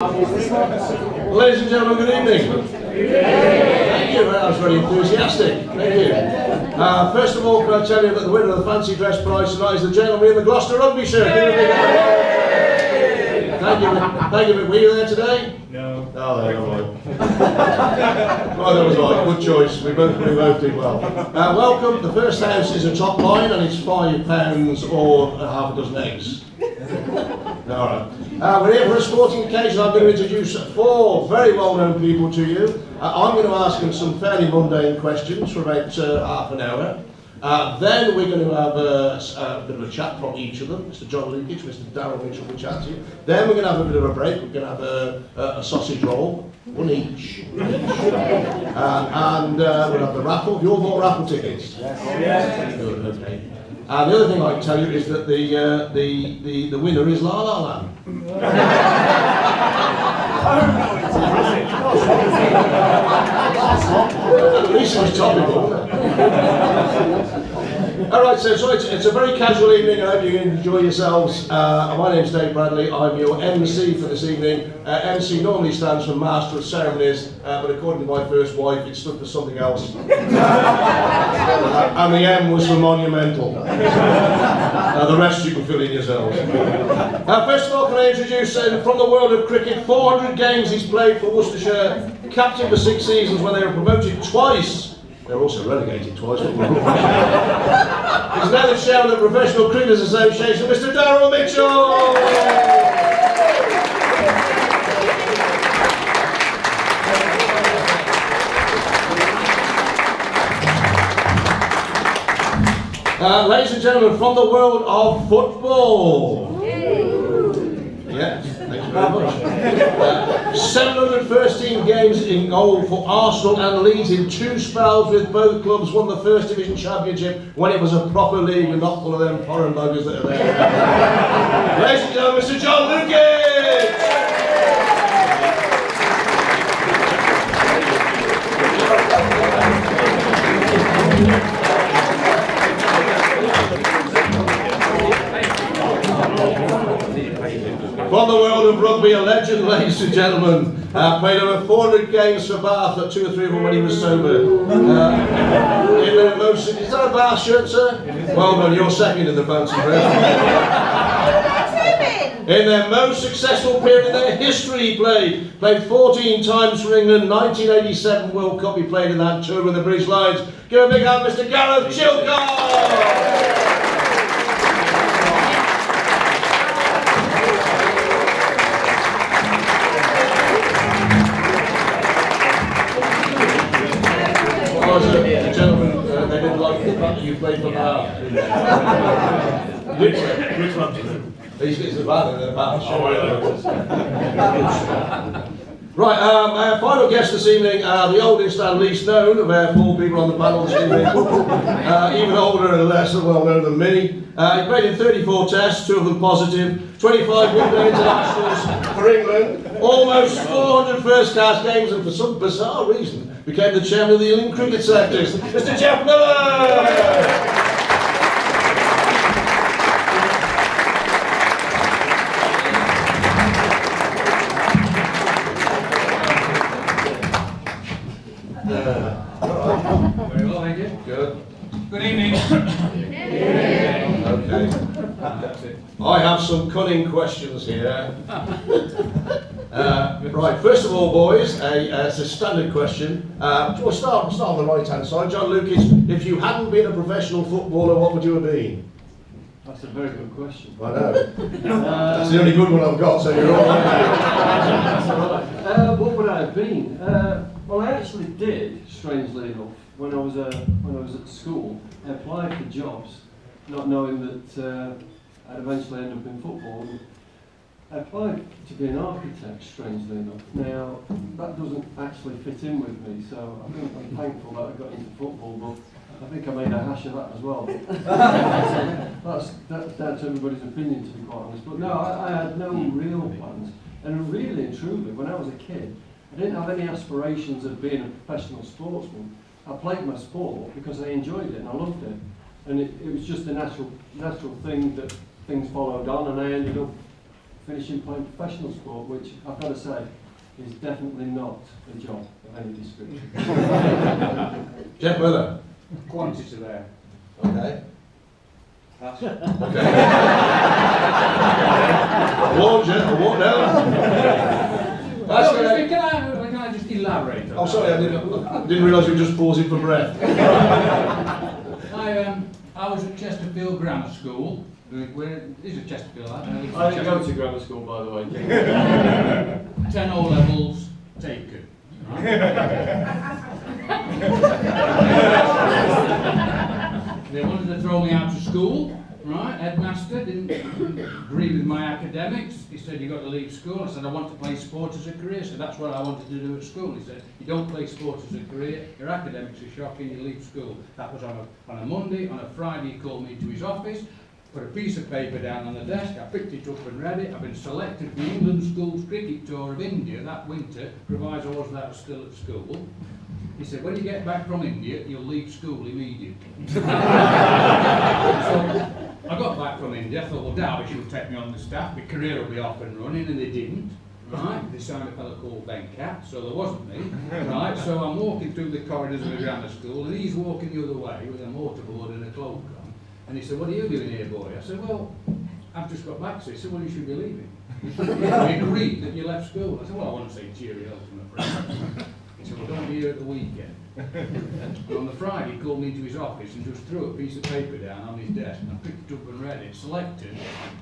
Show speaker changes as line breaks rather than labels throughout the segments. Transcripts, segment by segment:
Ladies and gentlemen, good evening. Thank you, that was very enthusiastic. Thank you. First of all, can I tell you that the winner of the fancy dress prize tonight is the gentleman in the Gloucester rugby shirt. Thank you. Were you there today?
No.
Oh, there you go. Well, that was right. Good choice. We both did well. Welcome. The first house is a top line, and it's £5 or half a dozen eggs. All right. We're here for a sporting occasion. I'm going to introduce four very well-known people to you. I'm going to ask them some fairly mundane questions for about half an hour. Then we're going to have a bit of a chat from each of them. Mr. John Lukic, Mr. Darryl Mitchell will chat to you. Then we're going to have a bit of a break. We're going to have a sausage roll, one each. And we'll have the raffle. Have you all bought raffle tickets? Yes. Good, okay. And the other thing I can tell you is that the winner is La La Land. At least it was topical. Alright, so it's a very casual evening. I hope you can enjoy yourselves. My name's Dave Bradley. I'm your MC for this evening. MC normally stands for Master of Ceremonies, but according to my first wife, it stood for something else. And the M was for Monumental. The rest you can fill in yourselves. First of all, can I introduce, from the world of cricket, 400 games he's played for Worcestershire, captain for 6 seasons when they were promoted twice. They were also relegated twice. He's now the chairman of the Professional Cricketers Association, Mr. Darryl Mitchell. Ladies and gentlemen, from the world of football. Yes, thank you very much. 713 games in goal for Arsenal and Leeds in 2 spells with both clubs. Won the First Division Championship when it was a proper league and not full of them foreign buggers that are there. Ladies and gentlemen, Mr. John Lukic! From the world of rugby, a legend, ladies and gentlemen. Played over 400 games for Bath, 2 or 3 of them when he was sober. In their most, is that a Bath shirt, sir? Well done, you're second in the fancy dress. In their most successful period in their history, he played 14 times for England. 1987 World Cup, he played in that tour with the British Lions. Give a big hand, Mr. Gareth Chilcott! Gentlemen, they didn't like the fact that you played for Bath. Which one? He's the Bath. Right, our final guest this evening, the oldest and least known of our 4 people on the panel this evening. Even older and less well known than me. He played in 34 tests, 2 of them positive, 25 one-day internationals for England, almost 400 first-class games, and for some bizarre reason became the chairman of the England cricket selectors, Mr. Jeff Miller!
Very well, thank you.
Good.
Good evening.
Okay. I have some cunning questions here. Right, first of all, boys, it's a standard question. We'll start on the right-hand side. John Lukic, if you hadn't been a professional footballer, what would you have been?
That's a very good question.
I know. That's the only good one I've got, so you're all right.
What would I have been? Well, I actually did, strangely enough, when I was at school. I applied for jobs, not knowing that I'd eventually end up in football. I applied to be an architect, strangely enough. Now, that doesn't actually fit in with me, so I think I'm thankful that I got into football, but I think I made a hash of that as well. That's down to everybody's opinion, to be quite honest. But no, I had no real plans. And really and truly, when I was a kid, I didn't have any aspirations of being a professional sportsman. I played my sport because I enjoyed it and I loved it. And it was just a natural thing that things followed on, and I ended up finishing playing professional sport, which I've got to say is definitely not a job of any description.
Jeff Miller.
Quantity there.
Okay.
That's
Okay. I warned you, I warned out. That's good.
can I just elaborate on
Oh, sorry, I didn't realise you were just pausing for breath.
I was at Chesterfield Grammar School. Where is it Chesterfield?
I didn't go to grammar school, by the way.
10 O levels taken. Right? They wanted to throw me out of school. Right, headmaster didn't agree with my academics. He said, you've got to leave school. I said, I want to play sport as a career. So that's what I wanted to do at school. He said, you don't play sport as a career, your academics are shocking, you leave school. That was on a Monday. On a Friday, he called me to his office, put a piece of paper down on the desk, I picked it up and read it. I've been selected for the England Schools Cricket Tour of India that winter, provided I was still at school. He said, when you get back from India, you'll leave school immediately. So, I got back from India, I thought, well, Derbyshire will take me on the staff, my career will be off and running, and they didn't. Right, they signed a fellow called Venkat, so there wasn't me. Right, so I'm walking through the corridors of the grammar school, and he's walking the other way with a motorboard and a cloak on. And he said, what are you doing here, boy? I said, well, I've just got back. So he said, well, you should be leaving. We agreed that you left school. I said, well, I want to say cheerio to my friend. He said, well, don't be here at the weekend. And on the Friday, he called me into his office and just threw a piece of paper down on his desk, and I picked it up and read it. Selected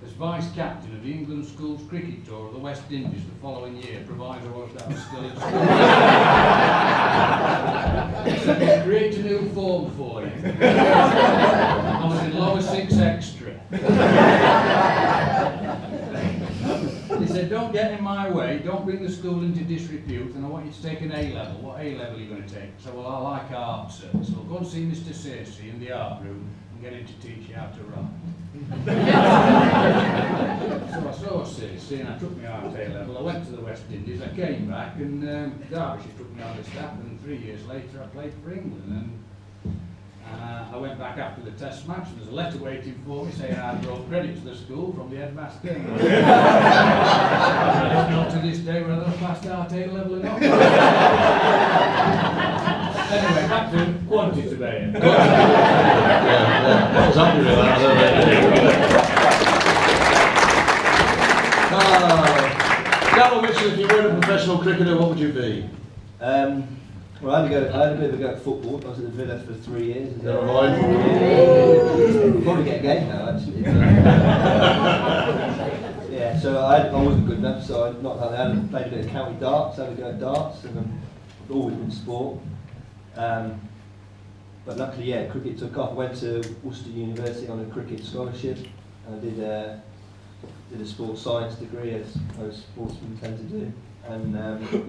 as vice captain of the England Schools Cricket Tour of the West Indies the following year, provided I was still at school. He said, we'll create a new form for you. I was in lower 6 extra. He said, don't get in my way, don't bring the school into disrepute, and I want you to take an A-level. What A-level are you going to take? So, well, I like art, sir. So I'll go and see Mr. Searcy in the art room and get him to teach you how to write. So I saw Searcy and I took my art A-level. I went to the West Indies, I came back, and Derbyshire took me on the staff, and 3 years later I played for England. And I went back after the test match, and there's a letter waiting for me saying I brought credit to the school from the headmaster. I don't know to this day whether I passed art A-level or not. Anyway, back to quantity surveying.
Yeah. I was happy with that. Darryl Mitchell, if you weren't a professional cricketer, what would you be?
Well, I had a bit of a go at football. I was at the Villa for 3 years.
Never mind.
Probably get a game now, actually. Yeah, so I wasn't good enough, so I knocked out. I played a bit of county darts, had a go at darts, and I've always been sport. But luckily, yeah, cricket took off. I went to Worcester University on a cricket scholarship, and I did a sports science degree, as most sportsmen tend to do. And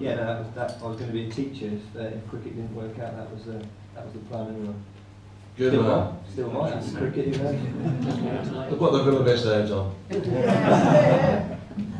yeah, no, that I was going to be a teacher if cricket didn't work out. That was the plan anyway.
Good man.
Still might have cricket, you know.
Look what the Villa best out on.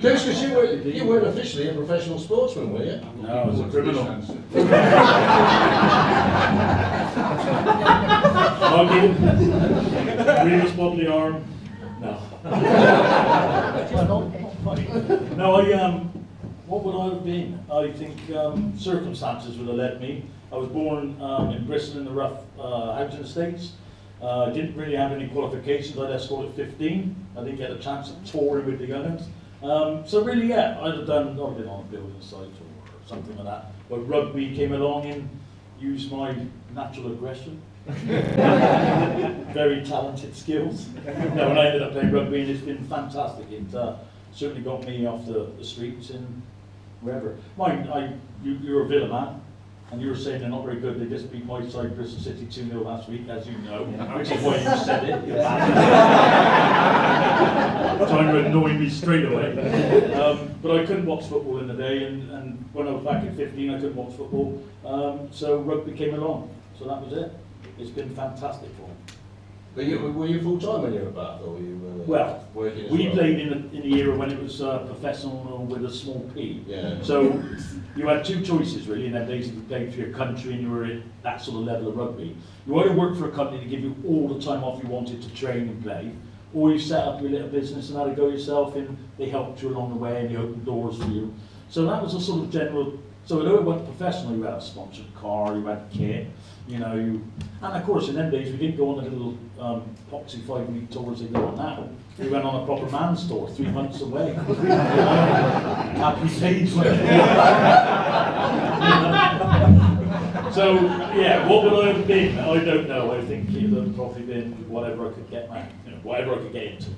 Chris, because you weren't officially a professional sportsman, were you?
No, I was a criminal.
Grievous bodily harm. No. No, what would I have been? I think circumstances would have led me. I was born in Bristol in the rough housing estates. Didn't really have any qualifications. I left school at 15. I didn't get a chance of touring with the young'uns. So really, yeah, I'd been on a building site or something like that. But rugby came along and used my natural aggression. Very talented skills. No, and I ended up playing rugby, and it's been fantastic. It certainly got me off the streets and wherever. You're a Villa man, and you were saying they're not very good. They just beat my side, Bristol City 2-0 last week, as you know, which is why you said it. Trying to annoy me straight away. But I couldn't watch football in the day, and when I was back at 15, I couldn't watch football. So rugby came along, so that was it. It's been fantastic for me.
Were you full time when you were at Bath, or were you working as
we
well?
played in the era when it was professional with a small P.
Yeah.
So you had two choices really, and then basically played for your country, and you were at that sort of level of rugby. You either worked for a company to give you all the time off you wanted to train and play, or you set up your little business and had to go yourself and they helped you along the way and they opened doors for you. So that was a sort of general, so although it went professional, you had a sponsored car, you had kit, you know, and of course in them days we didn't go on the little poxy 5-week tours they go on now. We went on a proper man's tour 3 months away. Happy days. So, yeah, what would I have been? I don't know. I think it would have probably been whatever I could get, whatever I could get into.